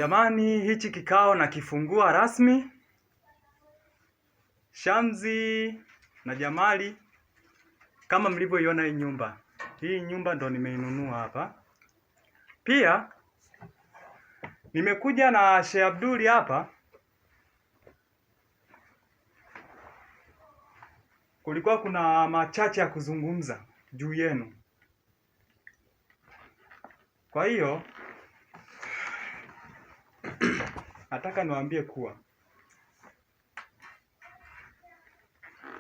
Jamani, hichi kikao na kifungua rasmi. Shamsi na Jamali, kama mlivyoiona hii nyumba. Hii nyumba ndo nimeinunua hapa. Pia nimekuja na Sheikh Abduli hapa. Kulikuwa kuna machache ya kuzungumza juu yenu. Kwa hiyo nataka niwaambie kuwa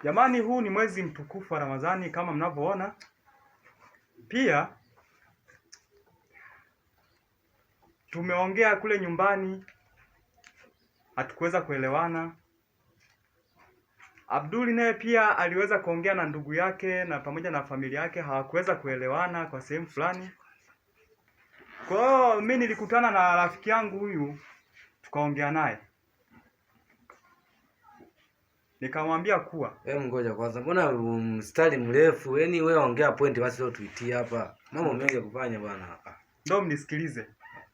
jamani, huu ni mwezi mtukufu wa Ramadhani kama mnavyoona. Pia tumeongea kule nyumbani, hatukuweza kuelewana. Abduli naye pia aliweza kuongea na ndugu yake na pamoja na familia yake, hawakuweza kuelewana kwa sehemu fulani. Kwa hiyo mimi nilikutana na rafiki yangu huyu, tukaongea naye. Nikamwambia kuwa ngoja kwanza, mbona mstari mrefu? Yaani wewe ongea point basi leo tuitie hapa. Mambo mengi ya kufanya bwana. Ndio mnisikilize.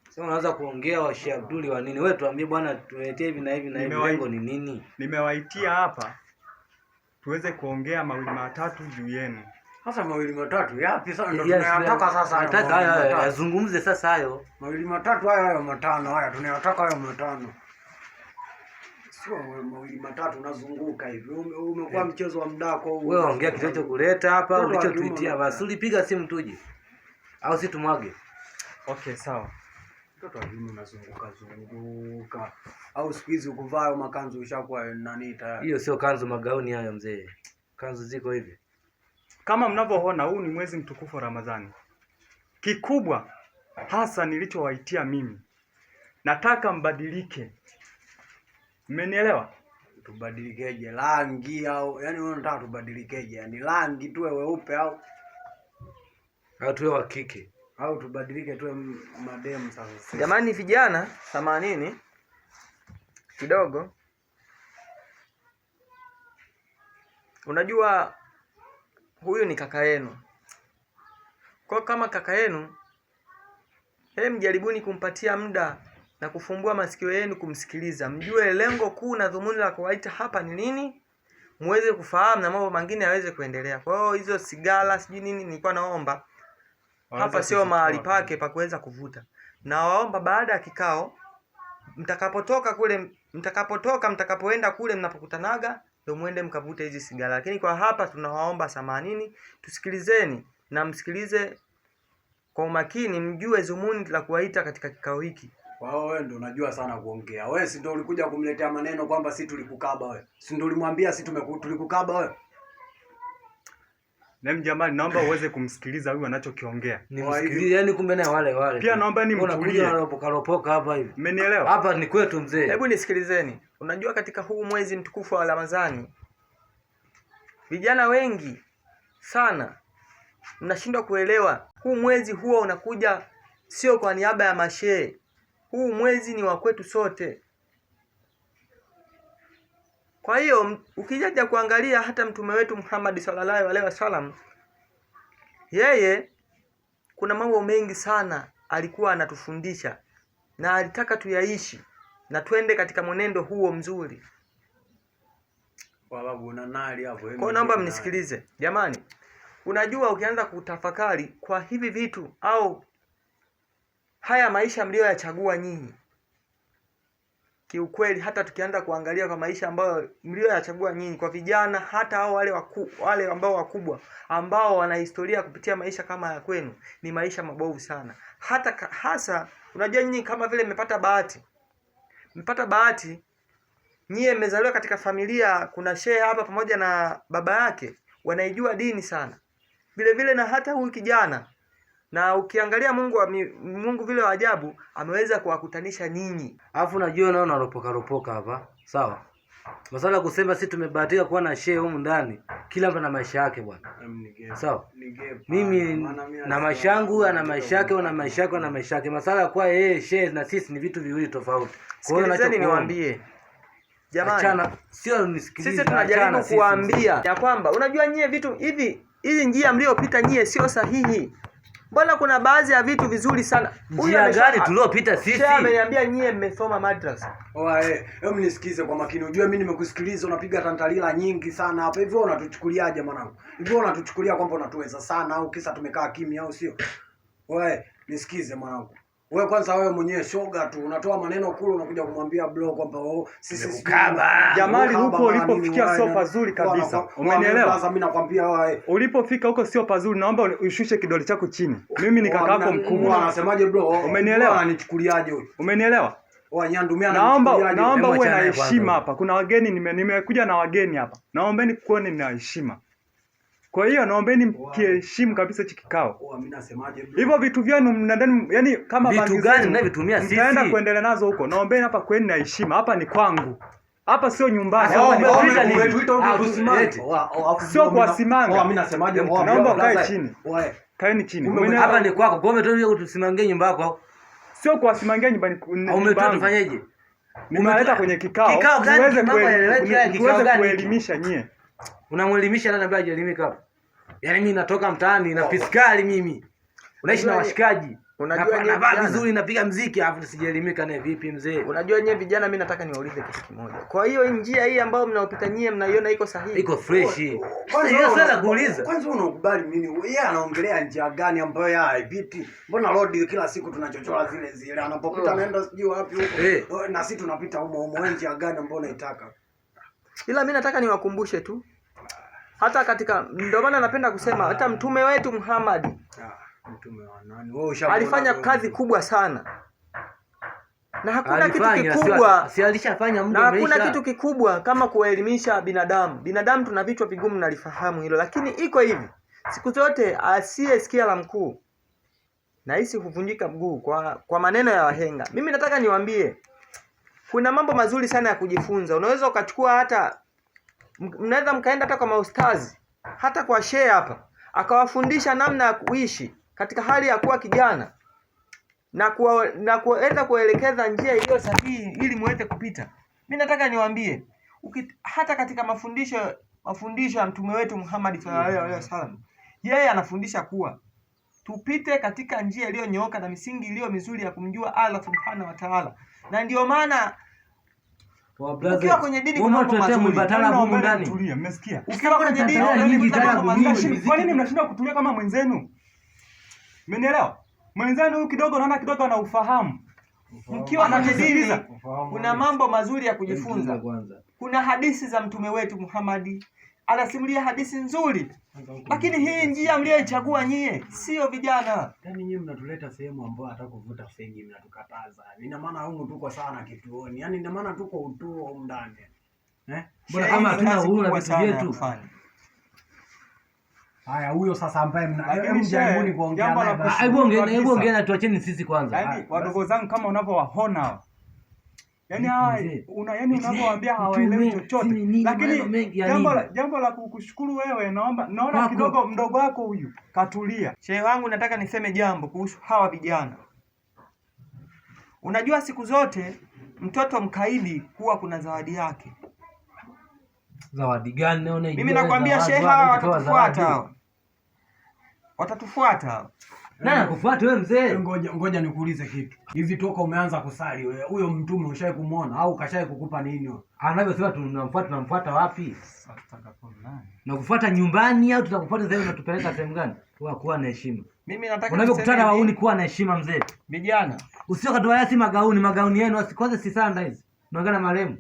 Sasa unaanza kuongea wa Sheikh Abduli wa nini? Wewe tuambie bwana, tuletee hivi na hivi na hivi, lengo ni nini? Nimewaitia hapa tuweze kuongea mawili matatu juu yenu. Sasa mawili matatu yapi? Sasa ndio tunayataka sasa. Nataka haya yazungumze sasa hayo. Mawili matatu hayo matano haya tunayataka hayo matano. Sio mawili matatu unazunguka hivi. Umekuwa mchezo wa mdako huu. Wewe ongea kilicho kuleta hapa, ulichotuitia basi. Ulipiga simu tuje. Au si tumwage? Okay, sawa. Mtoto alimu unazunguka. Au siku hizi ukuvaa makanzu ushakuwa nani tayari. Hiyo sio kanzu, magauni hayo mzee. Kanzu ziko hivi. Kama mnavyoona, huu ni mwezi mtukufu wa Ramadhani. Kikubwa hasa nilichowaitia mimi, nataka mbadilike. Mmenielewa? Tubadilikeje? Rangi au yani wewe unataka tubadilikeje? Yani rangi tuwe weupe au tuwe wa kike au tubadilike tuwe mademu sasa? Jamani vijana 80 kidogo. Unajua huyu ni kaka yenu. Kwa kama kaka yenu, mjaribuni kumpatia muda na kufumbua masikio yenu kumsikiliza. Mjue lengo kuu na dhumuni la kuwaita hapa ni nini, muweze kufahamu na mambo mengine yaweze kuendelea. Kwa hiyo hizo sigara sijui nini, nilikuwa naomba hapa sio mahali pake pa kuweza kuvuta. Na waomba baada ya kikao, mtakapoenda kule mnapokutanaga, ndio muende mkavute hizi sigara. Lakini kwa hapa tunawaomba 80, tusikilizeni na msikilize kwa umakini, mjue dhumuni la kuwaita katika kikao hiki. Wewe ndio unajua sana kuongea. Wewe si ndio ulikuja kumletea maneno kwamba si tulikukaba wewe? Si ndio ulimwambia si tulikukaba wewe? Jamani, naomba uweze kumsikiliza huyu anachokiongea. Nimsikilize, yani kumbe naye wale. Pia naomba ni mtulie. Unapoka hapa hivi. Mmenielewa? Hapa ni kwetu mzee. Hebu nisikilizeni. Unajua katika huu mwezi mtukufu wa Ramadhani, vijana wengi sana mnashindwa kuelewa. Huu mwezi huo unakuja sio kwa niaba ya mashehe. Huu mwezi ni wa kwetu sote. Kwa hiyo ukijaja kuangalia hata mtume wetu Muhammad sallallahu alaihi wasallam, yeye kuna mambo mengi sana alikuwa anatufundisha na alitaka tuyaishi na twende katika mwenendo huo mzuri. Babu una nali hapo. Kwa naomba mnisikilize. Jamani, unajua ukianza kutafakari kwa hivi vitu au haya maisha mlioyachagua nyinyi, kiukweli hata tukianza kuangalia kwa maisha ambayo mlioyachagua nyinyi, kwa vijana hata hao wale ambao wakubwa ambao wana historia kupitia maisha kama ya kwenu, ni maisha mabovu sana. Hata hasa unajua nyinyi kama vile mmepata bahati nyie mmezaliwa katika familia, kuna shehe hapa pamoja na baba yake wanaijua dini sana. Vile vile na hata huyu kijana, na ukiangalia Mungu vile wa ajabu ameweza kuwakutanisha ninyi. Alafu unajua nao unalopoka hapa. Sawa? Masala kusema sisi tumebahatika kuwa na shehe humu ndani. Kila mtu ana maisha yake bwana. Sawa? Mimi na maisha yangu, ana maisha yake, na maisha yake, na maisha yake. Masala kwa yeye shehe na sisi ni vitu viwili tofauti. Kwa hiyo nataka niwaambie jamani, sio nisikilize. Sisi tunajaribu kuambia ya kwamba unajua nyie vitu hivi, hizi njia mliopita nyie sio sahihi. Mbona kuna baadhi ya vitu vizuri sana. Njia gani tuliopita sisi? Shehe ameniambia nyie mmesoma madrasa. Hebu nisikize kwa makini. Unajua mimi nimekusikiliza unapiga tantalila nyingi sana hapa. Hivyo unatuchukuliaje mwanangu? Hivyo unatuchukulia kwamba unatuweza sana au kisa tumekaa kimya au sio? Nisikize mwanangu. Kwanza wewe mwenyewe shoga tu unatoa maneno kule unakuja kumwambia bro kwamba sisi kukaba. Jamali huko ulipofikia sio pazuri kabisa. Umenielewa? Sasa mimi nakwambia ulipofika huko sio pazuri, naomba ushushe kidole chako chini. Mimi ni kaka yako mkubwa. Anasemaje bro? Umenielewa? Ananichukuliaje huyo? Umenielewa? Nyandumia naomba uwe na heshima hapa. Kuna wageni nimekuja na wageni hapa. Naombeni kuone na heshima. Kwa hiyo naombeni mkiheshimu kabisa hiki kikao. Mimi nasemaje bro? Hivyo vitu vyenu mnadani yani kama vitu gani mnavitumia sisi? Mtaenda kuendelea nazo huko. Naombeni hapa kweni na heshima. Hapa ni kwangu. Hapa sio nyumbani. Sio kuwasimanga. Mimi nasemaje? Naomba kae chini. Kaeni chini. Hapa ni kwako. Kwa hiyo tusimangie nyumba yako. Sio kuwasimangea nyumbani. Umetoa tufanyeje? Nimeleta kwenye kikao. Tuweze kuelimisha nyie. Unamuelimisha nani ambaye hajaelimika hapa? Yaani mimi natoka mtaani na piskali mimi. Unaishi na washikaji. Unajua navaa vizuri napiga muziki alafu sijaelimika naye vipi mzee? Unajua nyewe vijana mimi nataka niwaulize kitu kimoja. Kwa hiyo njia hii ambayo mnaopita nyie mnaiona iko sahihi? Iko fresh. Kwanza hiyo swala kuuliza. Kwanza unakubali nini? Yeye anaongelea njia gani ambayo yeye haipiti? Mbona road kila siku tunachochora zile anapopita anaenda sijui wapi huko. Na sisi tunapita humo njia gani ambayo unaitaka? Ila mimi nataka niwakumbushe tu. Hata katika ndio maana napenda kusema hata mtume wetu Muhammad mtume wa nani? Alifanya kazi kubwa sana. Na hakuna kitu kikubwa. Si alishafanya muda mrefu. Na hakuna kitu kikubwa kama kuelimisha binadamu. Binadamu tuna vichwa vigumu nalifahamu hilo, lakini iko hivi. Siku zote asiyesikia la mkuu na hisi huvunjika mguu kwa maneno ya wahenga. Mimi nataka niwaambie kuna mambo mazuri sana ya kujifunza. Unaweza ukachukua hata mnaweza mkaenda hata kwa maustazi, hata kwa shehe hapa, akawafundisha namna ya kuishi katika hali ya kuwa kijana na kuweza kuelekeza njia iliyo sahihi ili muweze kupita. Mimi nataka niwaambie hata katika mafundisho ya mtume wetu Muhammad sallallahu alaihi wasallam, yeye anafundisha kuwa tupite katika njia iliyonyooka na misingi iliyo mizuri ya kumjua Allah subhanahu wa ta'ala. Na ndio maana ukiwa kwenye dini kuna mambo mazuri. Tulia, mmesikia? Ukiwa kwenye dini kuna mambo mazuri. Kwa nini mnashindwa kutulia kama mwenzenu? Mmenielewa? Mwenzenu huyu kidogo naona kidogo ana ufahamu. Mkiwa kwenye dini kuna mambo mazuri ya kujifunza. Kuna hadithi za mtume wetu Muhammad. Anasimulia hadithi nzuri. Lakini hii njia mlioichagua nyie sio vijana. Yaani nyie mnatuleta sehemu ambayo hata kuvuta fegi mnatukataza. Ina maana huko tuko sana kituoni. Yaani ina maana tuko utuo ndani. Mbona kama hatuna uhuru na vitu vyetu? Haya huyo sasa ambaye mnajaribu kuongea naye. Hebu ongea na tuacheni sisi kwanza. Yaani wadogo zangu kama unavyowaona. Yaani unavyowaambia hawaelewi chochote. Lakini jambo la kukushukuru wewe naona kidogo mdogo wako huyu katulia. Shehe wangu nataka niseme jambo kuhusu hawa vijana. Unajua siku zote mtoto mkaidi huwa kuna zawadi yake. Zawadi gani naona mimi nakwambia shehe hawa watatufuata. Watatufuata. Nani kufuata wewe mzee? Ngoja nikuulize kitu. Hivi toka umeanza kusali wewe, huyo mtume ushaye kumuona au kashaye kukupa nini wewe? Anavyosema tunamfuata wapi? Na kufuata nyumbani au tutakufuata sasa unatupeleka sehemu gani? Kuwa na heshima. Mimi nataka unavyokutana wauni kuwa na heshima mzee. Vijana. Usio katoa yasi magauni yenu kwanza si sanda hizi. Unaongea na marehemu.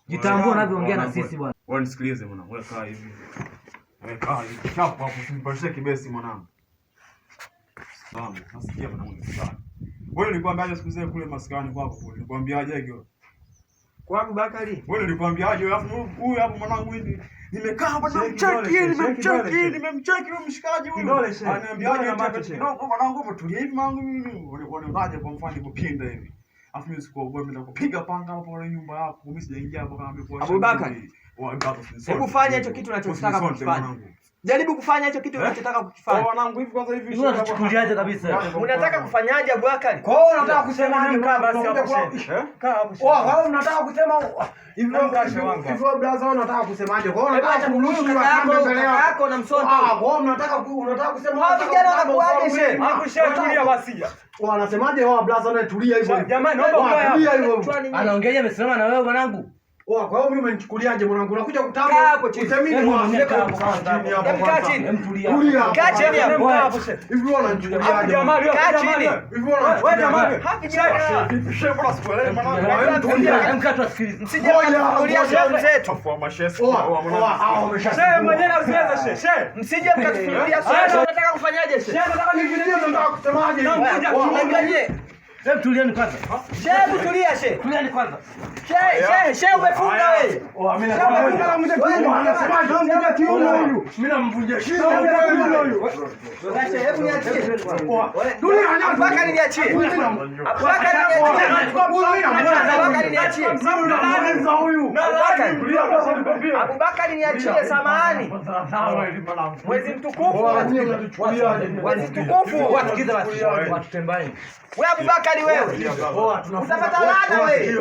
Jitambua unavyoongea na sisi bwana. Wewe nisikilize mwanangu. Wewe kaa hivi. Kaa hivi. Chapo hapo usinipashie kibesi mwanangu. Sawa, nasikia mwanangu sana. Wewe nilikwambiaje siku zile kule maskani kwako kule? Nilikwambiaje hiyo? Kwa Abubakari. Wewe nilikwambiaje alafu huyu hapo mwanangu hivi. Nimekaa hapa nimemcheki huyo mshikaji huyo. Ananiambiaje hata kidogo mwanangu hapo tulia hivi mwanangu mimi. Unaonaje kwa mfano kupinda hivi? Alafu mimi sikuogopa mimi nitakupiga panga hapo kwa nyumba yako. Mimi sijaingia hapo kama amekuwa. Abubakari. Hebu fanya hicho kitu unachotaka kufanya. Jaribu kufanya hicho kitu unachotaka kukifanya. Wanangu hivi kwanza hivi. Hivi unachukuliaje kabisa? Unataka kufanyaje Abubakari? Kwa hiyo unataka kusemaje? Kaa basi hapo shehe. Kaa hapo shehe. Wewe unataka kusema hivyo brother, unataka kusemaje? Kwa hiyo unataka kumruhusu kaka yako na msoto. Kwa hiyo unataka kusema hao vijana wanakuaje shehe? Hapo shehe tulia basi. Wanasemaje wao brother, na tulia hivyo. Jamani naomba tulia hivyo. Anaongeaje amesimama na wewe mwanangu? Kwa hiyo mimi umenichukuliaje mwanangu? Unakuja kutamba hapo chini. Usemini Kaa chini. Tulia. Kaa chini hapo. Hivi wewe unanichukuliaje? Jamani kaa chini. Hivi wewe unanichukuliaje? Hapo jana. shehe bora sikuelewi mwanangu. Mkato asikilize. Msije mkatufulia shehe zetu. Shehe mwenyewe anaweza shehe. Shehe. Msije mkatufulia shehe. Unataka kufanyaje shehe? Shehe nataka Nivilie nataka kusemaje? Unaangalie. Hebu tulieni kwanza. Shehe tulia shehe. Tulieni kwanza. Shehe umefunga wewe. Mimi nafunga na mje kiuno, anasemaje? Mje kiuno huyu. Mimi namvunja shingo huyu. Acha hebu niachie. Tulia Abubakari niachie. Abubakari niachie. Abubakari niachie, samahani. Mwezi mtukufu. Mwezi mtukufu. Wasikize basi. Watutembaeni. Wewe Abubakari wewe. Utapata laana wewe.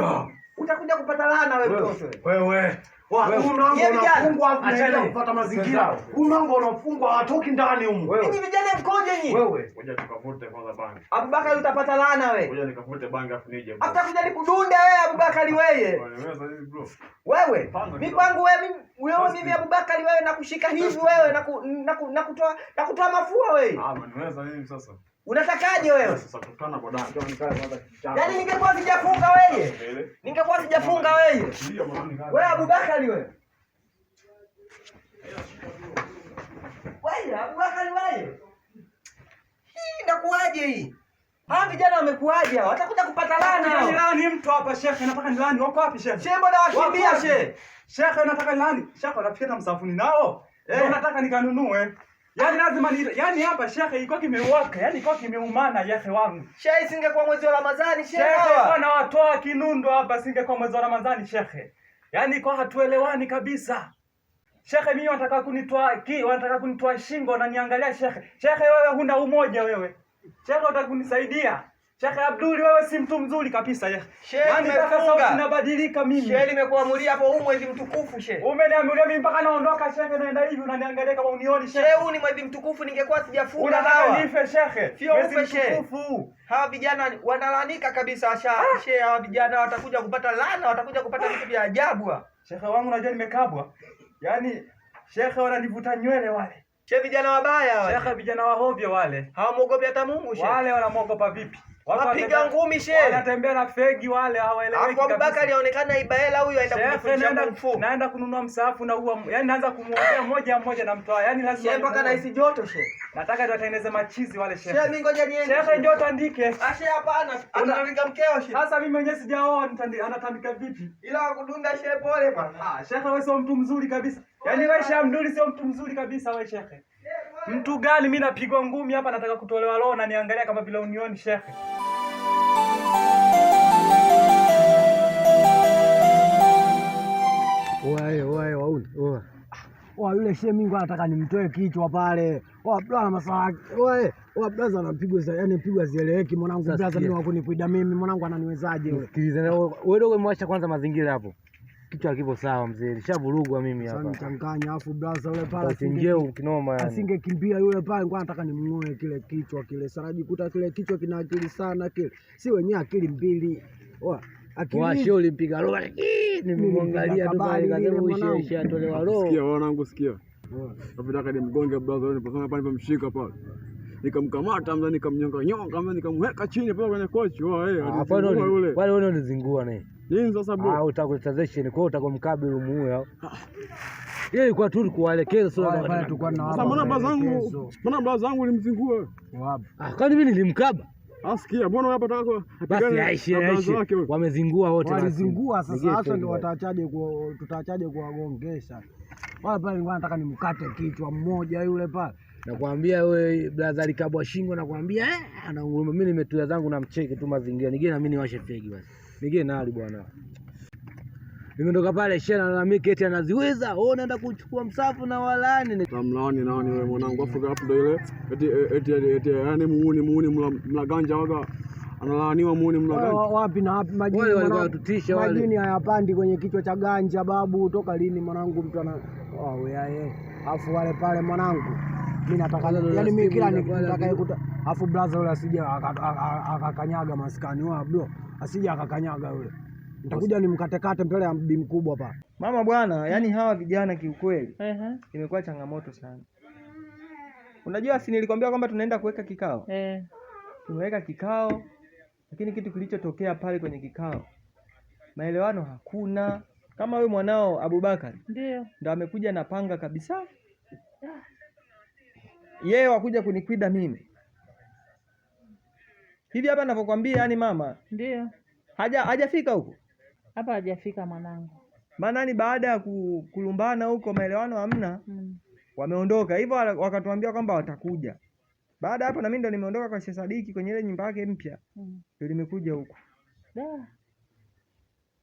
Utakuja kupata laana wewe mtoto wewe. Huyu mlango unafungwa acha kupata mazingira. Huyu mlango unafungwa hatoki ndani humu. Hivi vijana mkoje nyinyi? Wewe. Ngoja tukavute kwanza bangi. Abubakari utapata laana wewe. Ngoja nikavute bangi afu nije. Atakuja nikudunde wewe Abubakari wewe. Wewe. Mimi kwangu wewe mimi Abubakari wewe nakushika hivi wewe nakutoa mafua wewe. Niweza nini sasa? Unatakaje wewe? Sasa tukana kwa dada. Yaani ningekuwa sijafunga wewe. Ningekuwa sijafunga wewe. Wewe Abubakari wewe. Wewe Abubakari wewe. Hii inakuaje hii? Hawa vijana wamekuaje hao? Watakuja kupata laana. Nilani mtu hapa shehe, nataka nilani. Wako wapi shehe? Shehe bwana wakimbia shehe. Shehe nataka nilani. Shehe anafikia na msafuni nao. Ndio nataka nikanunue. Yaani lazima yaani hapa shehe iko kimewaka, yaani iko kimeumana yake wangu. Shehe singekuwa mwezi wa Ramadhani shehe. Shehe bwana watoa kinundo hapa singekuwa mwezi wa Ramadhani shehe. Yaani kwa hatuelewani kabisa. Shehe mimi wanataka kunitoa shingo na niangalia shehe. Shehe wewe huna umoja wewe. Shehe unataka kunisaidia. Shehe Abduli wewe si mtu mzuri kabisa yeye. Yaani sasa unabadilika mimi. Shehe nimekuamulia hapo huu mwezi mtukufu shehe. Umeniamulia mimi mpaka naondoka shehe naenda hivi unaniangalia kama unioni shehe. Shehe huu ni mwezi mtukufu ningekuwa sijafunga hawa. Unataka nife shehe. Sio ufe shehe. Hawa vijana wanalalamika kabisa shehe, hawa vijana watakuja kupata laana, watakuja kupata vitu vya ajabu. Shehe wangu unajua nimekabwa. Yaani shehe wananivuta nywele wale. Shehe vijana wabaya wale. Shehe vijana wahovyo wale. Hawamuogopi hata Mungu shehe. Wale wanamuogopa vipi? Wapiga ngumi shehe. Wanatembea na fegi wale hawaeleweki kabisa. Abubakari aonekana Ibaela huyu aenda kufundisha mfu. Naenda kununua msaafu na huwa yaani naanza kumuombea moja na mtoa. Yaani lazima shehe mpaka nahisi joto shehe. Nataka tutengeneze machizi wale shehe. Shehe mimi ngoja niende. Shehe ndio tandike. Shehe hapana. Anatandika mkeo shehe. Sasa mimi mwenyewe sijaoa anatandika vipi? Ila kudunda shehe pole bwana. Shehe wewe sio mtu mzuri kabisa. Yaani wewe Shamduli sio mtu mzuri kabisa wewe shehe. Mtu gani mimi napigwa ngumi hapa nataka kutolewa roho na niangalia kama vile unioni shehe. Yule shehe mingu anataka nimtoe kichwa pale. Bwana masala. Blaza anapigwa yani pigwa zieleweki mwanangu. Blaza mimi wakunikuida mimi mwanangu ananiwezaje wewe? Sikiliza wewe dogo mwasha kwanza mazingira hapo. Kichwa kipo sawa mzee. Nishavurugwa mimi hapa. Sasa mchanganya afu blaza yule pale asinge kinoma yani. Asingekimbia yule pale ngoja nataka nimngoe kile kichwa kile. Sasa najikuta kile kichwa kina akili sana kile. Si wenyewe akili mbili. Akili ulimpiga roho. Nimemwangalia tu pale kama uishe atolewa roho. Sikia wanangu sikia. Napitaka ni mgonge brother wewe niposema pale nimemshika pale. Nikamkamata mzee nikamnyonga mzee nikamweka chini pale kwenye kochi. Wale wale unizingua naye. Nini sasa bro? Utakuitazesha kwa utakomkabili muue hao. Yeye ilikuwa tu kuwaelekeza sio pale tulikuwa na sasa mbona blaza zangu ulimzingua? Wapi? Kwani mimi nilimkaba? Asikia mbona hapa nataka basi aishi wamezingua wote walizingua sasa ndio tutaachaje kuwagongesha wale pale. Nilikuwa nataka nimkate kichwa mmoja yule pale. Nakwambia wewe brother alikabwa shingo, nakwambia anaunguruma. Mimi nimetulia zangu na mcheke tu mazingira. Nigeni na mimi niwashe fegi basi. Nigeni nali bwana. Nimetoka pale shehe analalamika eti anaziweza. Wewe unaenda kuchukua msafu na walani. Tamlaani nani wewe mwanangu? Afu hapo ndio ile eti yani muuni mlaganja waga analaaniwa muuni mlaganja. Wapi na wapi majini wale walitutisha wale. Majini hayapandi kwenye kichwa cha ganja babu, toka lini mwanangu mtu ana wewe afu wale pale mwanangu. Mimi nataka yani mimi kila nitakaye afu brother yule asije akakanyaga maskani wa bro. Asije akakanyaga yule. Nitakuja nimkatekate mbele ya mbi mkubwa hapa. Mama bwana, yani hawa vijana kiukweli. Imekuwa changamoto sana. Unajua si nilikwambia kwamba tunaenda kuweka kikao? Tumeweka kikao, lakini kitu kilichotokea pale kwenye kikao, maelewano hakuna. Kama wewe mwanao Abubakar ndo amekuja na panga kabisa. Yeye wakuja kunikwida mimi. Hivi hapa ninapokuambia yani mama, ndio. Hajafika huko. Hapa hajafika mwanangu. Maana ni baada ya kulumbana huko maelewano hamna. Wameondoka. Hivyo wakatuambia kwamba watakuja. Baada hapo na mimi ndo nimeondoka kwa Sheikh Sadiki kwenye ile nyumba yake mpya. Ndio nimekuja huko.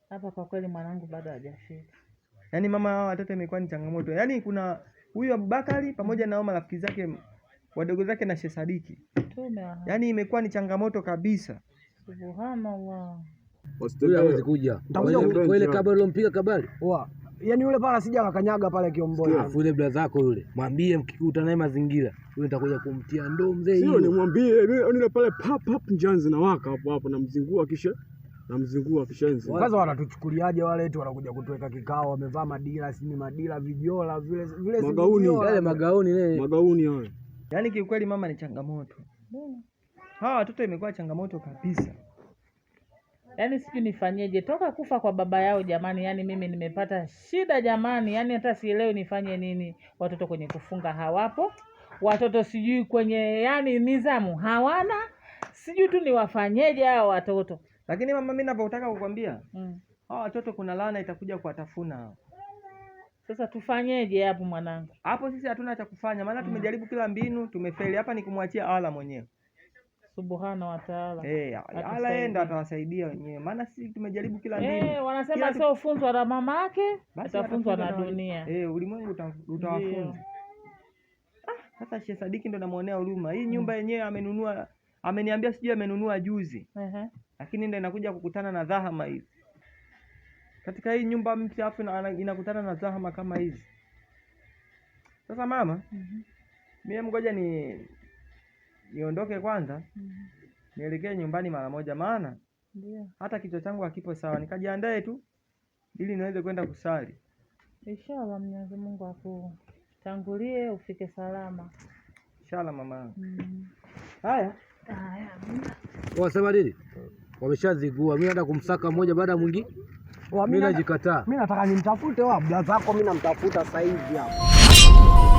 Hapa kwa kweli mwanangu bado hajafika. Yaani mama hao watoto imekuwa ni changamoto. Yaani kuna huyu Abubakari pamoja na marafiki zake wadogo zake na Sheikh Sadiki. Yaani imekuwa ni changamoto kabisa. Subhanallah. Yule hawezi kuja. Kwa ile kabari lompiga kabari. Yaani yule pala sija akakanyaga pale Kiomboi. Afu yule brother zako yule. Mwambie mkikuta naye mazingira. Yule nitakuja kumtia ndoo mzee hiyo. Sio nimwambie mimi pale pap njanzi na waka hapo namzingua kishenzi. Kwanza wanatuchukuliaje wale eti wanakuja kutuweka kikao wamevaa madila vijiola vile magauni yale magauni hayo. Yaani kiukweli mama ni changamoto. Hawa watoto imekuwa changamoto kabisa. Yaani sijui nifanyeje toka kufa kwa baba yao jamani, yani mimi nimepata shida jamani, yani hata sielewi nifanye nini. Watoto kwenye kufunga hawapo, watoto sijui kwenye yani nizamu hawana, sijui tu niwafanyeje hao watoto. Lakini mama mimi ninapotaka kukwambia hawa watoto kuna laana itakuja kuwatafuna hao. Sasa tufanyeje hapo mwanangu? Hapo sisi hatuna cha kufanya maana tumejaribu kila mbinu, tumefeli. Hapa ni kumwachia Allah mwenyewe. Subhana wa Ta'ala. Allah yeye ndo atawasaidia wenyewe. Maana sisi tumejaribu kila mbinu. Wanasema sio funzwa na mama yake, atafunzwa na dunia. Ulimwengu utawafunza. Sasa Sheikh Sadiki ndo namuonea huruma. Hii nyumba yenyewe amenunua, ameniambia sijui amenunua juzi. Lakini ndo inakuja kukutana na dhahama hizi. Katika hii nyumba mpya afu inakutana na dhahama kama hizi. Sasa mama, mimi ngoja niondoke kwanza. Nielekee nyumbani mara moja maana hata kichwa changu hakipo sawa. Nikajiandae tu ili niweze kwenda kusali. Inshallah Mwenyezi Mungu akutangulie ufike salama. Inshallah mama. Haya. Wasema nini? Wameshazigua. Mimi naenda kumsaka mmoja baada ya mwingine. Mimi najikataa. Mimi nataka nimtafute brother zako, mimi namtafuta sasa hivi hapa.